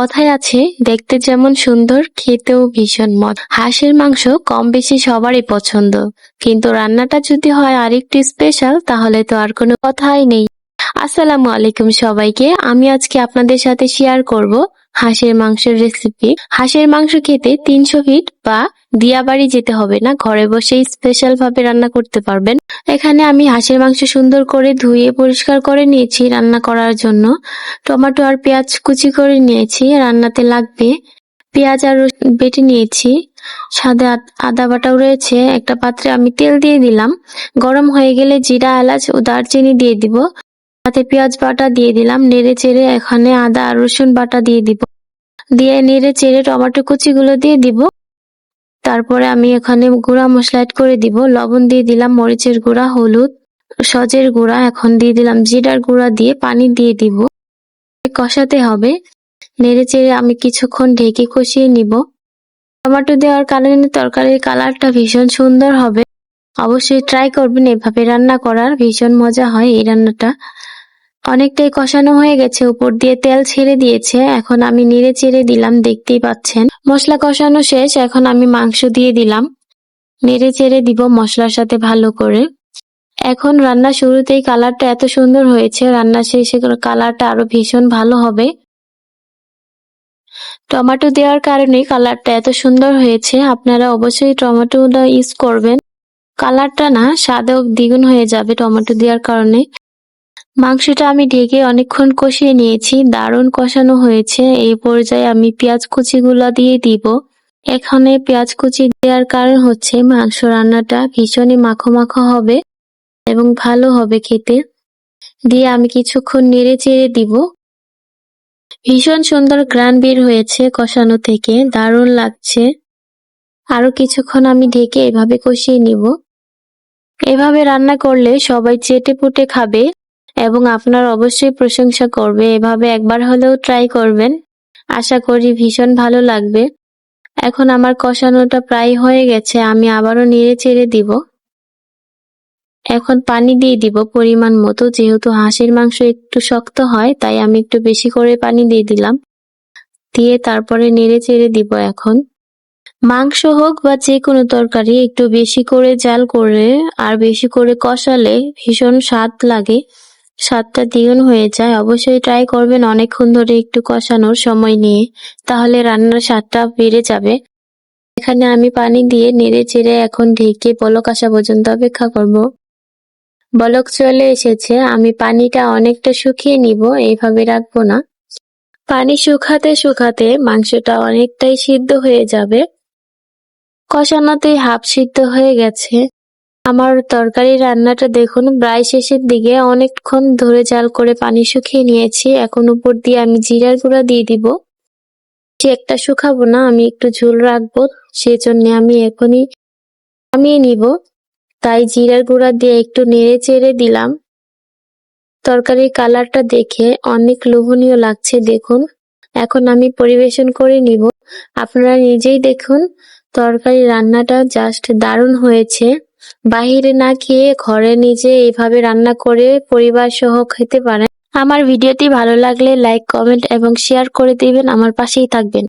কথায় আছে, দেখতে যেমন সুন্দর খেতেও ভীষণ মজা। হাঁসের মাংস কম বেশি সবারই পছন্দ, কিন্তু রান্নাটা যদি হয় আরেকটু স্পেশাল তাহলে তো আর কোনো কথাই নেই। আসসালামু আলাইকুম সবাইকে। আমি আজকে আপনাদের সাথে শেয়ার করব হাঁসের মাংসের রেসিপি। হাঁসের মাংস খেতে 300 ফিট বা দিয়াবাড়ি যেতে হবে না, ঘরে বসেই স্পেশাল ভাবে রান্না করতে পারবেন। এখানে আমি হাঁসের মাংস সুন্দর করে ধুয়ে পরিষ্কার করে নিয়েছি রান্না করার জন্য। টমেটো আর পেঁয়াজ কুচি করে নিয়েছি, রান্নাতে লাগবে। পেঁয়াজ আর রসুন বেটে নিয়েছি, সাথে আদা বাটাও রয়েছে। একটা পাত্রে আমি তেল দিয়ে দিলাম, গরম হয়ে গেলে জিরা, এলাচ ও দারচিনি দিয়ে দিব। সাথে পেঁয়াজ বাটা দিয়ে দিলাম, নেড়ে চেড়ে এখানে আদা আর রসুন বাটা দিয়ে দিব। দিয়ে নেড়ে চেড়ে টমেটো কুচিগুলো দিয়ে দিব। তারপরে আমি এখানে গুঁড়া মশলা অ্যাড করে দিব। লবণ দিয়ে দিলাম, মরিচের গুঁড়া, হলুদ, সজের গুঁড়া, এখন দিয়ে দিলাম জিরার গুঁড়া, দিয়ে পানি দিয়ে দিব। কষাতে হবে। নেড়ে চেড়ে আমি কিছুক্ষণ ঢেকে কষিয়ে নিব। টমেটো দেওয়ার কারণে তরকারির কালারটা ভীষণ সুন্দর হবে। অবশ্যই ট্রাই করবেন এভাবে রান্না করার, ভীষণ মজা হয় এই রান্নাটা। অনেকটাই কষানো হয়ে গেছে, উপর দিয়ে তেল ছেড়ে দিয়েছে। এখন আমি নেড়ে চেড়ে দিলাম, দেখতেই পাচ্ছেন মশলা কষানো শেষ। এখন আমি মাংস দিয়ে দিলাম, নেড়ে চেড়ে দিব মশলার সাথে ভালো করে। এখন রান্না শুরুতেই কালারটা এত সুন্দর হয়েছে, রান্না শেষে কালারটা আরো ভীষণ ভালো হবে। টমেটো দেওয়ার কারণে কালারটা এত সুন্দর হয়েছে। আপনারা অবশ্যই টমেটোটা ইউজ করবেন, কালারটা না স্বাদও দ্বিগুণ হয়ে যাবে টমেটো দেওয়ার কারণে। মাংসটা আমি ঢেকে অনেকক্ষণ কষিয়ে নিয়েছি, দারুণ কষানো হয়েছে। এই পর্যায়ে আমি পেঁয়াজ কুচিগুলো দিয়ে দিব। এখানে পেঁয়াজ কুচি দেওয়ার কারণ হচ্ছে মাংস রান্নাটা ভীষণই মাখো মাখো হবে এবং ভালো হবে খেতে। দিয়ে আমি কিছুক্ষণ নেড়ে চেড়ে দিব। ভীষণ সুন্দর ঘ্রাণ বের হয়েছে কষানো থেকে, দারুণ লাগছে। আরো কিছুক্ষণ আমি ঢেকে এভাবে কষিয়ে নিব। এভাবে রান্না করলে সবাই চেটে পুটে খাবে এবং আপনার অবশ্যই প্রশংসা করবে। এভাবে একবার হলেও ট্রাই করবেন, আশা করি ভীষণ ভালো লাগবে। এখন আমার কষানোটা প্রায় হয়ে গেছে, আমি আবারও নেড়ে চেড়ে দিব। এখন পানি দিয়ে দিব পরিমাণ মতো, যেহেতু হাঁসের মাংস একটু শক্ত হয় তাই আমি একটু বেশি করে পানি দিয়ে দিলাম। দিয়ে তারপরে নেড়ে চেড়ে দিব। এখন মাংস হোক বা যে কোনো তরকারি একটু বেশি করে জাল করে আর বেশি করে কষালে ভীষণ স্বাদ লাগে, স্বাদটা দ্বিগুণ হয়ে যায়। অবশ্যই ট্রাই করবেন অনেকক্ষণ ধরে একটু কষানোর সময় নিয়ে, তাহলে রান্নার স্বাদটা বেড়ে যাবে। এখানে আমি পানি দিয়ে নেড়ে চেড়ে এখন ঢেকে বলক আসা পর্যন্ত অপেক্ষা করব। বলক চলে এসেছে, আমি পানিটা অনেকটা শুকিয়ে নিব, এইভাবে রাখবো না। পানি শুকাতে শুকাতে মাংসটা অনেকটাই সিদ্ধ হয়ে যাবে। কষানোতেই হাফ সিদ্ধ হয়ে গেছে। আমার তরকারি রান্নাটা দেখুন প্রায় শেষের দিকে, অনেকক্ষণ ধরে জাল করে পানি শুকিয়ে নিয়েছি। এখন উপর দিয়ে আমি জিরার গুঁড়া দিয়ে দিব। একটা শুকাবো না, আমি একটু ঝোল রাখবো, সেজন্য আমি এখনই নামিয়ে নিব। তাই জিরার গুঁড়া দিয়ে একটু নেড়ে চেড়ে দিলাম। তরকারির কালারটা দেখে অনেক লোভনীয় লাগছে দেখুন। এখন আমি পরিবেশন করে নিব। আপনারা নিজেই দেখুন, তরকারি রান্নাটা জাস্ট দারুণ হয়েছে। বাহিরে না খেয়ে ঘরে নিজে এভাবে রান্না করে পরিবার সহ খেতে পারেন। আমার ভিডিওটি ভালো লাগলে লাইক, কমেন্ট এবং শেয়ার করে দিবেন, আমার পাশেই থাকবেন।